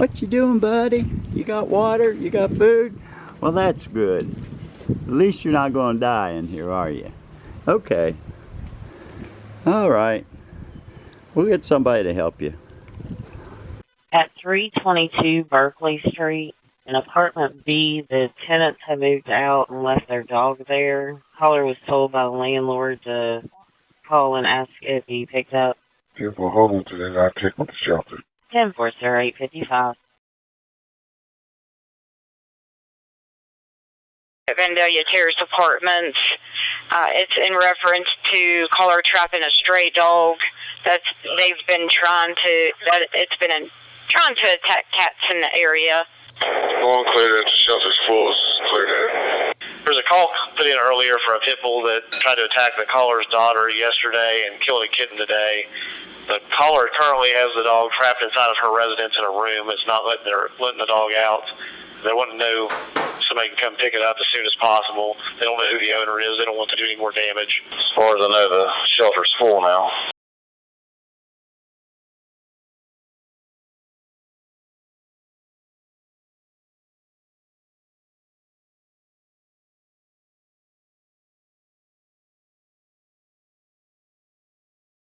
What you doing, buddy? You got water? You got food? Well, that's good. At least you're not going to die in here, are you? Okay. All right. We'll get somebody to help you. At 322 Berkeley Street, in apartment B, the tenants have moved out and left their dog there. Caller was told by the landlord to call and ask if he picked up. Yeah, well, hold on to that. I'll check with the shelter. 10-408-55. Vandalia Terrace Apartments. It's in reference to caller trapping a stray dog. It's been trying to attack cats in the area. Long clear that the shelter's full. Clear that. There was a call put in earlier for a pit bull that tried to attack the caller's daughter yesterday and killed a kitten today. The caller currently has the dog trapped inside of her residence in a room. It's not letting the dog out. They want to know somebody can come pick it up as soon as possible. They don't know who the owner is. They don't want to do any more damage. As far as I know, the shelter's full now.